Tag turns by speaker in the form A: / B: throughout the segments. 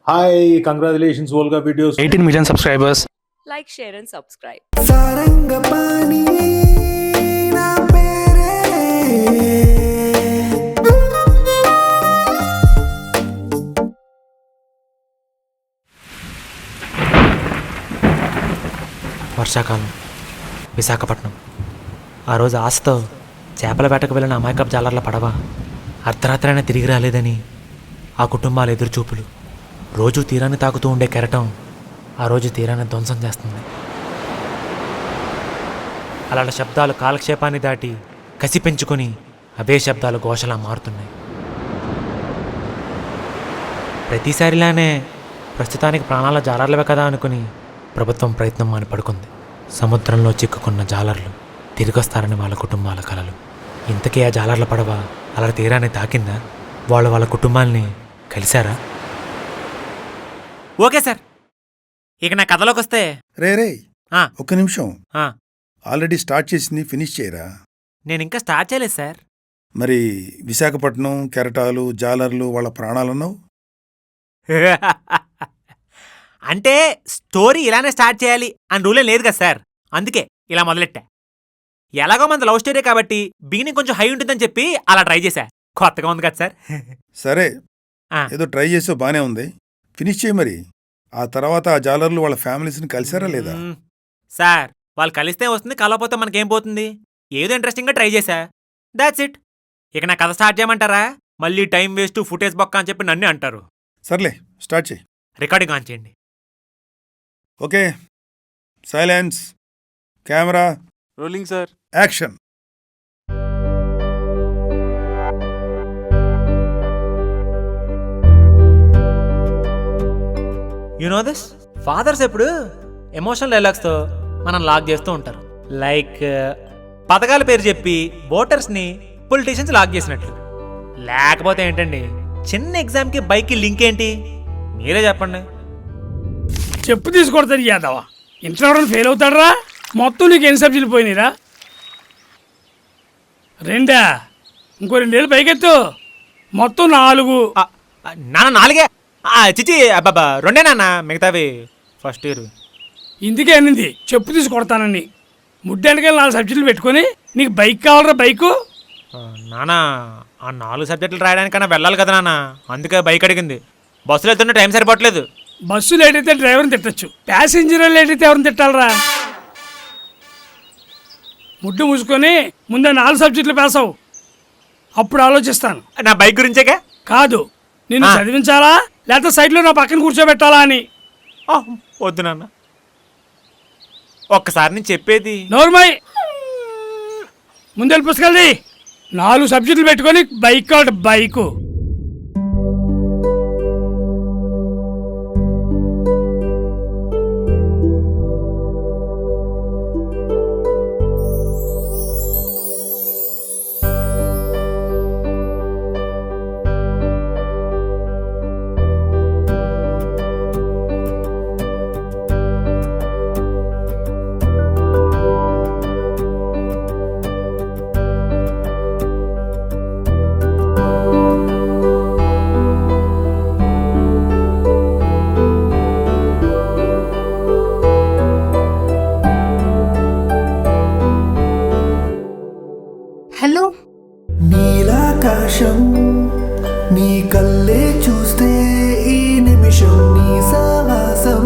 A: Hi, congratulations, Volga Videos.
B: 18 million subscribers.
C: Like, share and subscribe.
D: Sarangapani na pere
E: వర్షాకాలం విశాఖపట్నం. ఆ రోజు ఆశతో చేపల వేటకు వెళ్ళిన అమాయకపు జాలర్ల పడవ అర్ధరాత్రైనా తిరిగి రాలేదని ఆ కుటుంబాల ఎదురుచూపులు. రోజు తీరాన్ని తాకుతూ ఉండే కెరటం ఆ రోజు తీరాన్ని ధ్వంసం చేస్తుంది. అలాంటి శబ్దాలు కాలక్షేపాన్ని దాటి కసి పెంచుకొని అవే శబ్దాలు ఘోషలా మారుతున్నాయి. ప్రతిసారిలానే ప్రస్తుతానికి ప్రాణాల జాలర్లవే కదా అనుకుని ప్రభుత్వం ప్రయత్నం మాని పడుకుంది. సముద్రంలో చిక్కుకున్న జాలర్లు తిరిగొస్తారని వాళ్ళ కుటుంబాల కలలు. ఇంతకీ ఆ జాలర్ల పడవ అలా తీరాన్ని తాకిందా? వాళ్ళ కుటుంబాల్ని కలిశారా? ఓకే సార్, ఇక నా కథలోకి వస్తే
F: రే
E: ఆ,
F: ఒక్క నిమిషం.
E: ఆ,
F: ఆల్రెడీ స్టార్ట్ చేసింది ఫినిష్ చేయరా?
E: నేను ఇంకా స్టార్ట్ చేయలేదు సార్.
F: మరి విశాఖపట్నం కెరటాలు జాలర్లు వాళ్ళ ప్రాణాలన్నావు.
E: అంటే స్టోరీ ఇలానే స్టార్ట్ చేయాలి అని రూలే లేదు కదా సార్, అందుకే ఇలా మొదలెట్టా. ఎలాగో మన లవ్ స్టోరీ కాబట్టి బిగినింగ్ కొంచెం హై ఉంటుందని చెప్పి అలా ట్రై చేశా. కొత్తగా ఉంది కదా సార్.
F: సరే,
E: ఆ.
F: ఏదో ట్రై చేసావు, బానే ఉంది. ఫినిష్ చేయి మరి. ఆ తర్వాత ఆ జాలర్లు వాళ్ళ ఫ్యామిలీస్ని కలిసారా లేదా?
E: సార్, వాళ్ళు కలిస్తే వస్తుంది, కలవపోతే మనకేం పోతుంది? ఏదో ఇంట్రెస్టింగ్గా ట్రై చేశా, దాట్స్ ఇట్. ఇక నా కథ స్టార్ట్ చేయమంటారా? మళ్ళీ టైం వేస్ట్, ఫుటేజ్ బొక్క అని చెప్పి నన్నే అంటారు.
F: సర్లే, స్టార్ట్ చేయి.
E: రికార్డింగ్ ఆన్ చేయండి.
F: Okay, silence, camera
B: Rolling, sir.
F: Action.
E: You know this, fathers ఎప్పుడు ఎమోషనల్ డైలాగ్స్తో మనం లాక్ చేస్తూ ఉంటారు. లైక్ పథకాల పేరు చెప్పి ఓటర్స్ని పొలిటీషియన్స్ లాక్ చేసినట్లు. లేకపోతే ఏంటండి, చిన్న ఎగ్జామ్కి బైక్కి లింక్ ఏంటి? మీరే చెప్పండి.
G: చెప్పు తీసుకొడతారు యాదవ. ఇంట్లో ఎవరైనా ఫెయిల్ అవుతాడరా? మొత్తం నీకు ఎన్ని సబ్జెక్టులు పోయినాయిరా? రెండా? ఇంకో 2 ఏళ్ళు పైకెత్తు. మొత్తం 4.
E: నాన్న 4. చిచి అబ్బాబా 2 నాన్న, మిగతావి ఫస్ట్ ఇయర్.
G: ఇందుకే అనింది చెప్పు తీసుకొడతానని. ముడ్డెండకెళ్ళి 4 సబ్జెక్టులు పెట్టుకొని నీకు బైక్ కావాలరా? బైకు
E: నాన్న, ఆ 4 సబ్జెక్టులు రాయడానికన్నా వెళ్ళాలి కదా నాన్న, అందుకే బైక్ అడిగింది. బస్సులో వెళ్తుంటే టైం సరిపోవట్లేదు.
G: బస్సు లేట్ అయితే డ్రైవర్ని తిట్టచ్చు, ప్యాసింజర్ లేట్ అయితే ఎవరిని తిట్టాలరా? ముడ్డు మూసుకొని ముందే 4 సబ్జెక్టులు పాస్ అవ్వు, అప్పుడు ఆలోచిస్తాను.
E: నా బైక్ గురించేగా?
G: కాదు, నిన్ను చదివించాలా లేకపోతే సైడ్లో నా పక్కన కూర్చోబెట్టాలా అని.
E: వద్దు నాన్న, ఒక్కసారి నేను చెప్పేది.
G: నోర్మై, ముందెళ్ళి పుస్తకాలది. 4 సబ్జెక్టులు పెట్టుకొని బైక్ కావాలి, బైకు.
C: Hello?
D: నీలాకాశం నీ కల్లే చూస్తే ఈ నిమిషం నీ సావాసం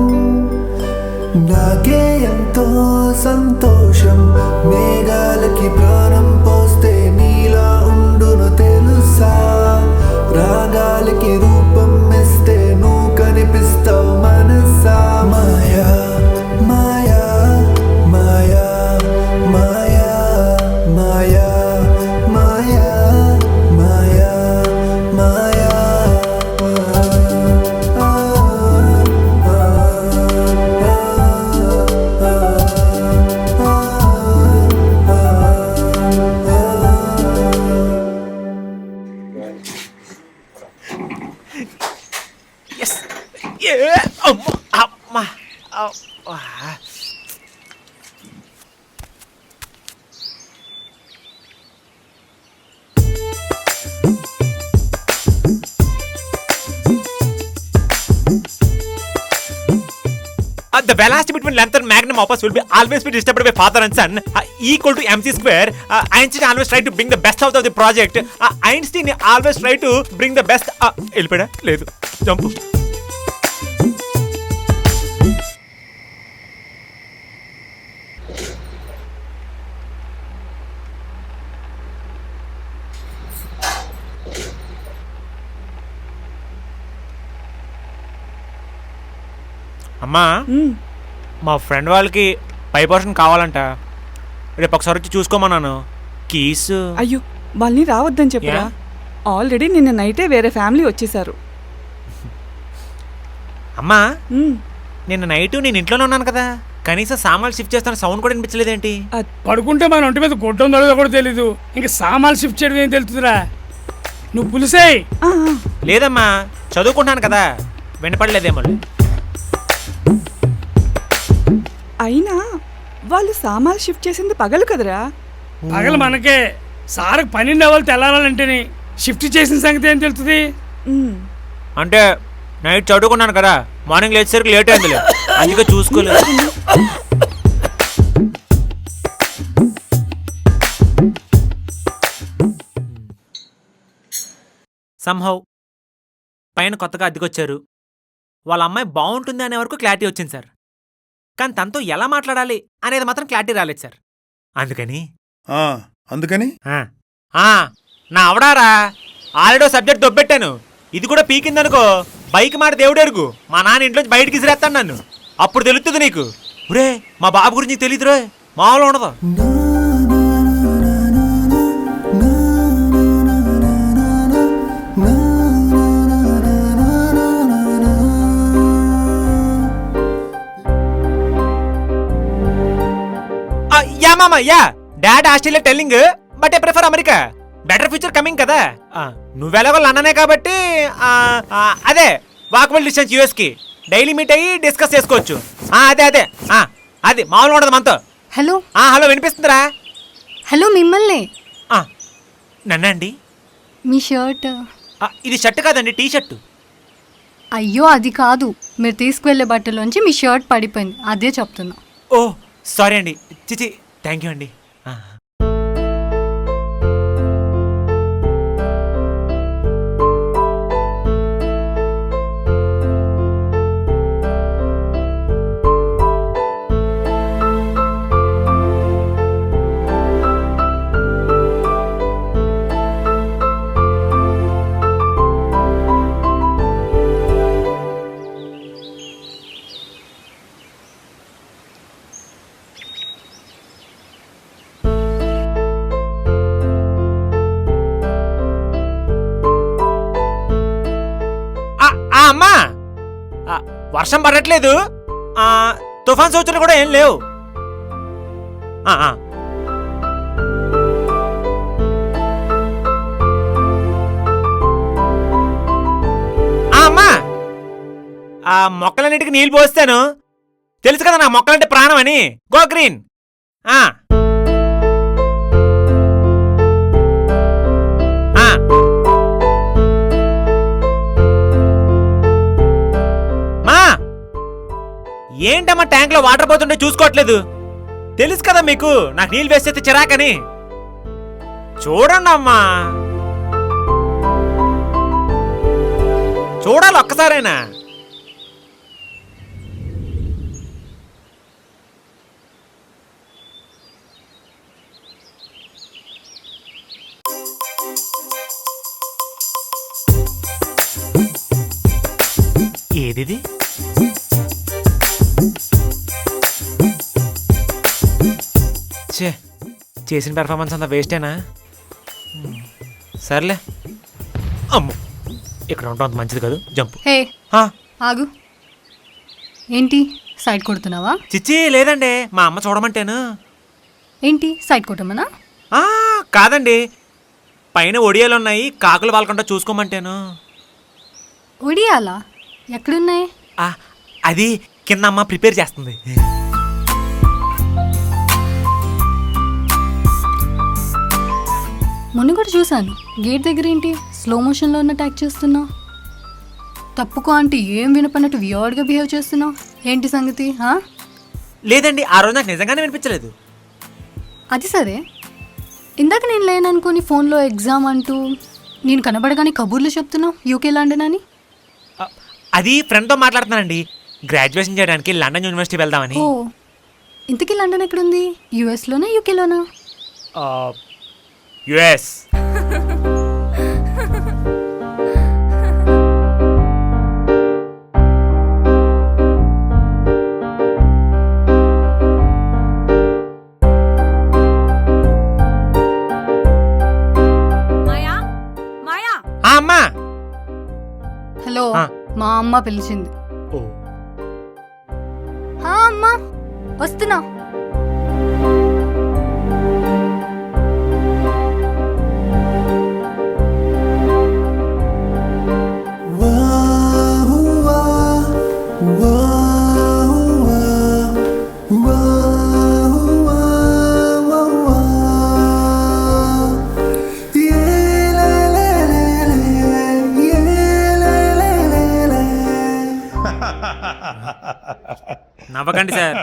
D: నాకే ఎంతో సంతోషం. మేఘాలకి ప్రాణం పోస్తే నీలా ఉండును తెలుసా? రాగాలకి రూపం ఇస్తే నువ్వు కనిపిస్తావు మనసా? మాయా మాయా మాయా మాయా మాయా మాయా మాయా మాయా.
E: అమ్మా, The velocity between length and magnum opus will be always be disturbed by father and son equal to mc square. Einstein always try to bring the best out of the project. Einstein always try to bring the best. వెళ్ళిపోయా లేదు jump. అమ్మా మా friend వాళ్ళకి పై portion కావాలంట, రేపు ఒకసారి వచ్చి చూసుకోమన్నాను. Keys
H: అయ్యో వాళ్ళని రావద్దని చెప్పరా? ఆల్రెడీ నిన్న నైటే వేరే ఫ్యామిలీ వచ్చేసారు.
E: అమ్మా నిన్న నైట్ నేను ఇంట్లోనే ఉన్నాను కదా, కనీసం సామాన్లు షిఫ్ట్ చేస్తాను సౌండ్ కూడా వినిపించలేదేంటి?
G: పడుకుంటే మన ఒంటి మీద గుడ్డ ఉందో కూడా తెలీదు, ఇంకా సామాన్లు షిఫ్ట్ చేయడం ఏం తెలుస్తుందిరా? నువ్వు పులిసేయ్.
E: లేదమ్మా చదువుకుంటాను కదా, వినపడలేదేమో.
H: అయినా వాళ్ళు సామాన్లు షిఫ్ట్ చేసింది పగలు కదరా?
G: పగలు మనకే, సార్కి 12 అవ్వాలి తెల్లారాలంటేనే, షిఫ్ట్ చేసిన సంగతి ఏం తెలుస్తుంది?
E: అంటే నైట్ చదువుకున్నాను కదా, మార్నింగ్ లేచేసరికి లేట్ అయింది, అందుకే చూసుకోలేదు. సంహౌ పైన కొత్తగా అద్దెకొచ్చారు, వాళ్ళ అమ్మాయి బాగుంటుంది అనే వరకు క్లారిటీ వచ్చింది సార్, కానీ తనతో ఎలా మాట్లాడాలి అనేది మాత్రం క్లారిటీ రాలేదు సార్. అందుకని
F: అందుకని
E: నా అవడారా ఆల్రెడీ సబ్జెక్ట్ దొబ్బెట్టాను, ఇది కూడా పీకిందనుకో బైక్ మాట దేవుడెరుగు, మా నాన్న ఇంట్లోంచి బయటికి ఇసిరేస్తాను నన్ను, అప్పుడు తెలుస్తుంది నీకు. ఒరే మా బాబు గురించి నీకు తెలీదురే, మామూలు ఉండదు. Yeah dad Australia telling, but I prefer America, better future coming కదా. నువ్వెలాగో లండనే కాబట్టి అదే వాకబుల్ డిస్టెన్స్ యూఎస్ కి డైలీ మీట్ అయ్యి డిస్కస్ చేసుకోవచ్చు. అదే అదే అది మామూలు ఉండదు మనతో.
I: Hello
E: hello వినిపిస్తుందిరా?
I: హలో మిమ్మల్ని.
E: నన్నండి?
I: మీ షర్ట్
E: ఇది షర్ట్ కాదండి, టీ షర్టు.
I: అయ్యో అది కాదు, మీరు తీసుకువెళ్ళే బట్టలోంచి మీ షర్ట్ పడిపోయింది, అదే చెప్తున్నా.
E: ఓ సారీ అండి, చిచి థ్యాంక్ యూ అండి. అమ్మా వర్షం పడట్లేదు, తుఫాన్ సూచనలు కూడా ఏం లేవు. అమ్మా మొక్కలన్నిటికీ నీళ్ళు పోస్తాను, తెలుసు కదా నా మొక్కలంటే ప్రాణం అని. Go green. ఏంటమ్మా ట్యాంక్ లో వాటర్ పోతుంటే చూసుకోవట్లేదు, తెలుసు కదా మీకు నాకు నీళ్ళు వేస్తే చిరాకని. చూడండి అమ్మా, చూడాలి ఒక్కసారైనా. ఏదిది? చేసిన పెర్ఫార్మెన్స్ అంతా వేస్టేనా? సర్లే. అమ్ము ఇక్కడ ఉండటం అంత మంచిది కాదు, జంపు.
I: హే ఆగు, ఏంటి సైడ్ కొడుతున్నావా?
E: చిచ్చి లేదండి, మా అమ్మ చూడమంటేను.
I: ఏంటి సైడ్ కొట్టమనా?
E: కాదండి, పైన ఒడియాలున్నాయి, కాకులు వాళ్ళకుండా చూసుకోమంటేను.
I: ఒడియాలా? ఎక్కడున్నాయి?
E: అది కింద అమ్మ ప్రిపేర్ చేస్తుంది.
I: మొన్న కూడా చూశాను, గేట్ దగ్గర ఏంటి స్లో మోషన్లో ఉన్న ట్యాక్ చేస్తున్నావు? తప్పుకో అంటే ఏం వినపడినట్టు వియర్డ్గా బిహేవ్ చేస్తున్నావు. ఏంటి సంగతి?
E: లేదండి, ఆ రోజు నాకు నిజంగానే వినిపించలేదు.
I: అది సరే, ఇందాక నేను లేననుకుని ఫోన్లో ఎగ్జామ్ అంటూ నేను కనబడగానే కబుర్లు చెప్తున్నావు యూకే లండన్ అని.
E: అది ఫ్రెండ్తో మాట్లాడుతున్నానండి, గ్రాడ్యుయేషన్ చేయడానికి లండన్ యూనివర్సిటీ వెళ్దామని.
I: ఓ, ఇంతకీ లండన్ ఎక్కడుంది? యూఎస్లోనా యూకేలోనా?
E: యుఎస్.
C: మాయా మాయా
E: అమ్మా.
I: హలో,
E: ఆ.
I: మా అమ్మ పిలిచింది.
E: ఓ,
I: అమ్మా వస్తున్నా.
E: నవ్వకండి సార్.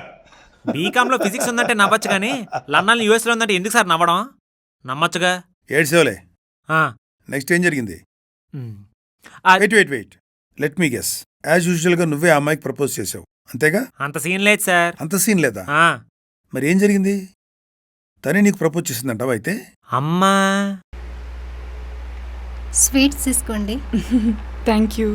E: బీకామ్లో ఫిజిక్స్ ఉందంటే నవ్వచ్చు, కానీ లండన్ యూఎస్లో ఉందంటే ఎందుకు సార్ నవ్వడం? నమ్మచ్చుగా.
F: ఏడ్సేవలే.
E: ఆ,
F: నెక్స్ట్ ఏం జరిగింది?
E: Um.
F: Wait let me guess. As యూజువల్గా నువ్వే ఆ అమ్మాయికి ప్రపోజ్ చేసావు, అంతేగా?
E: అంత సీన్ లేదు సార్.
F: అంత సీన్ లేదా?
E: ఆ,
F: మరి ఏం జరిగింది? తనే నీకు ప్రపోజ్ చేసిందంటావా అయితే?
E: అమ్మా.
I: స్వీట్స్ తీసుకోండి.
H: Thank you.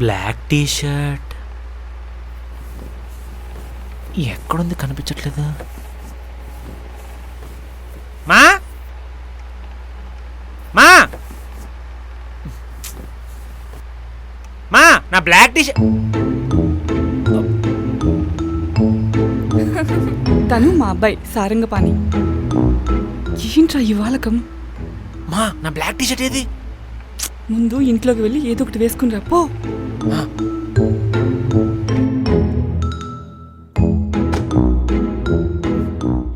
E: Black T shirt ఎక్కడుంది, కనిపించట్లేదు. మా మా మా నా బ్లాక్ టీ షర్ట్.
H: తను మా అబ్బాయి సారంగపాణి. ఏంట్రా ఇవాళకం?
E: మా నా బ్లాక్ టీ షర్ట్ ఏది?
H: ముందు ఇంట్లోకి వెళ్ళి ఏదో ఒకటి వేసుకుని రా పో.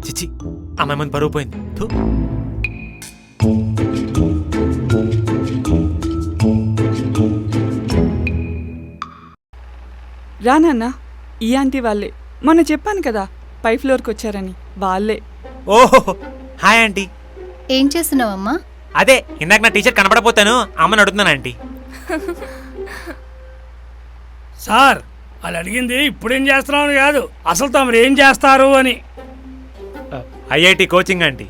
E: చిచ్చి, అమ్మాయి ముందు పరువు పోయింది. థు.
H: రా నాన్న, ఈ ఆంటీ వాళ్ళే. మొన్న చెప్పాను కదా పై ఫ్లోర్కి వచ్చారని, వాళ్ళే.
E: ఓహో, హాయ్ ఆంటీ.
I: ఏం చేస్తున్నావమ్మా?
E: అదే ఇందాక నా టీచర్ కనపడపోతాను అమ్మని అడుగుతున్నాను ఆంటీ.
G: సార్, వాళ్ళు అడిగింది ఇప్పుడేం చేస్తున్నామని కాదు, అసలు తమరు ఏం చేస్తారు అని.
E: IIT coaching aunty.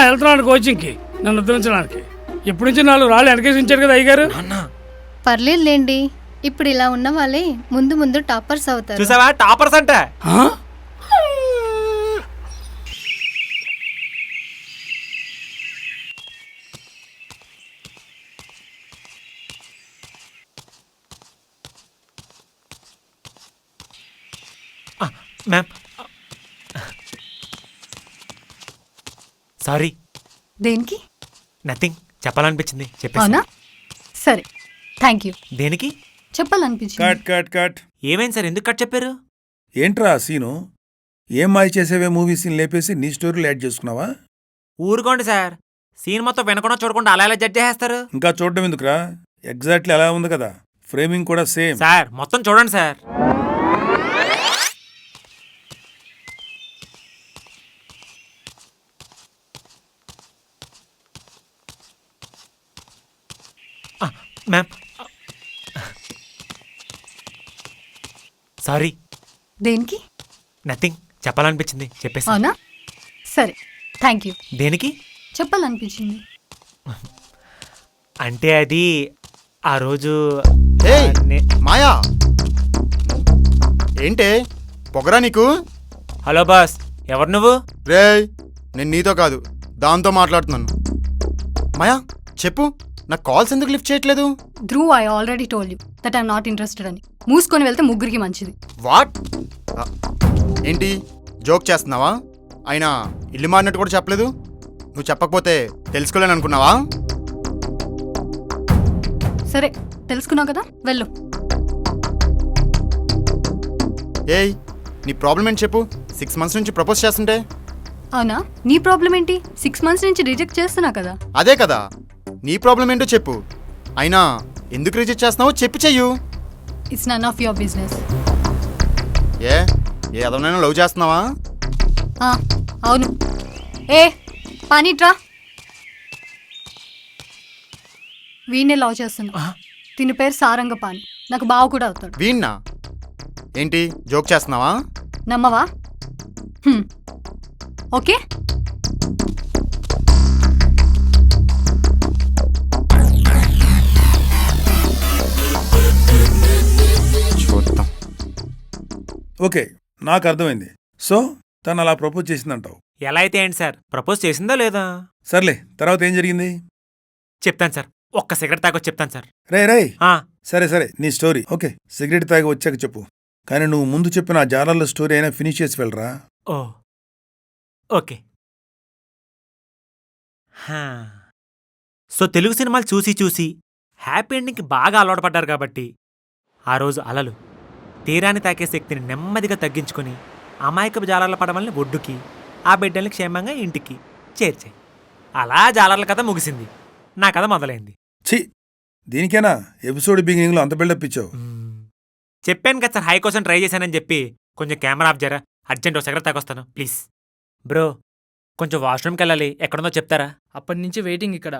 G: వెళ్తున్నాను కోచింగ్కి, నన్ను ఉద్ధరించడానికి. ఇప్పటి నుంచి 4 రాళ్ళు వెనకేసించారు కదా అయ్యగారు.
I: పర్లేదులేండి, ఇప్పుడు ఇలా ఉన్న వాళ్ళే ముందు ముందు టాపర్స్ అవుతారు.
E: చూసావా, టాపర్స్ అంట. Ma'am sorry.
I: దేనికి?
E: నథింగ్, చెప్పాలనిపించింది
I: అవునా?
E: చెప్పేసి.
I: సరే, థ్యాంక్ యూ.
E: దేనికి?
I: చెప్పాలనిపించింది.
F: Cut cut cut.
E: ఏమైంది సార్, ఎందుకు కట్ చెప్పారు?
F: ఏంట్రా సీను? ఏం మాయ చేసేవే? మూవీ సీన్ లేపేసి నీ స్టోరీలు యాడ్ చేసుకున్నావా?
E: ఊరుకోండి సార్, సీన్ మొత్తం వినకుండా చూడకుండా అలా ఎలా జడ్జ్ చేస్తారు?
F: ఇంకా చూడడం ఎందుకురా? ఎగ్జాక్ట్లీ అలా ఉంది కదా, ఫ్రేమింగ్ కూడా సేమ్.
E: సార్ మొత్తం చూడండి సార్. Ma'am sorry.
I: దేనికి?
E: నథింగ్, చెప్పాలనిపించింది చెప్పేసి.
I: అవునా? సరే, థ్యాంక్ యూ.
E: దేనికి?
I: చెప్పాలనిపించింది.
E: అంటే అది ఆ రోజు
J: ఏయ్ మాయా, ఏంటే పొగరా నీకు?
E: హలో బాస్, ఎవరు నువ్వు?
J: రేయ్, నేను నీతో కాదు దాంతో మాట్లాడుతున్నాను. మాయా చెప్పు, నా కాల్స్ ఎందుకు లిఫ్ట్ చేయట్లేదు?
I: Dhruv, I already told you that I'm not interested అని. మూసుకొని వెళ్తే ముగ్గురికి మంచిది.
J: వాట్? ఏంటి జోక్ చేస్తున్నావా? అయినా ఇల్లు మారినట్టు కూడా చెప్పలేదు. నువ్వు చెప్పకపోతే తెలుసుకోలేను అనుకున్నావా?
I: సరే, తెలుసుకున్నావు కదా, వెళ్ళు.
J: ఏయ్, నీ ప్రాబ్లం ఏంటి చెప్పు? 6 months నుంచి ప్రపోజ్ చేస్తుంటే.
I: అవునా, నీ ప్రాబ్లం ఏంటి? 6 months నుంచి రిజెక్ట్ చేస్తున్నా కదా.
J: అదే కదా, నీ ప్రాబ్లం ఏంటో చెప్పు. అయినా ఎందుకు రిజెక్ట్ చేస్తున్నావో చెప్పి చెయ్యు.
I: It's none of your business.
J: ఏ ఏదైనా లవ్ చేస్తున్నావా?
I: అవును. ఏ పానీట్రా. వీణ్ణే లవ్ చేస్తున్నా. దీని పేరు సారంగపాణి. నాకు బావ కూడా అవుతాడు.
J: వీణ్ణా? ఏంటి జోక్ చేస్తున్నావా?
I: నమ్మవా? ఓకే.
J: చూద్దాం.
F: ఓకే, నాకు అర్థమైంది. సో తను అలా ప్రపోజ్ చేసిందంటావు.
E: ఎలా అయితే ఏంటి సార్, ప్రపోజ్ చేసిందా లేదా?
F: సర్లే, తర్వాత ఏం జరిగింది?
E: చెప్తాను సార్, ఒక్క సిగరెట్ తాగొచ్చి చెప్తాను సార్.
F: రే
E: ఆ,
F: సరే సరే, నీ స్టోరీ ఓకే. సిగరెట్ తాగి వచ్చాక చెప్పు. కానీ నువ్వు ముందు చెప్పిన ఆ జాలర్ల స్టోరీ అయినా ఫినిష్ చేసి వెళ్ళరా.
E: ఓ ఓకే. సో తెలుగు సినిమాలు చూసి చూసి హ్యాపీ ఎండింగ్కి బాగా అలవాటు పడ్డారు కాబట్టి ఆ రోజు అలలు తీరాన్ని తాకే శక్తిని నెమ్మదిగా తగ్గించుకొని అమాయకపు జాలర్ల పడవల్ని ఒడ్డుకి, ఆ బిడ్డల్ని క్షేమంగా ఇంటికి చేర్చాయి. అలా జాలర్ల కథ ముగిసింది. నా కథ మొదలైంది.
F: ఛీ, దీనికేనా ఎపిసోడ్ బిగినింగ్లో అంత బిల్డప్ ఇచ్చావు?
E: చెప్పాను కదా సార్, హై కోసం ట్రై చేశానని చెప్పి. కొంచెం కెమెరా ఆఫ్ జరా, అర్జెంట్ ఓ సిగరెట్ తాగొస్తాను ప్లీజ్. బ్రో కొంచెం వాష్రూమ్కి వెళ్ళాలి, ఎక్కడుందో చెప్తారా?
B: అప్పటి నుంచి వెయిటింగ్ ఇక్కడ.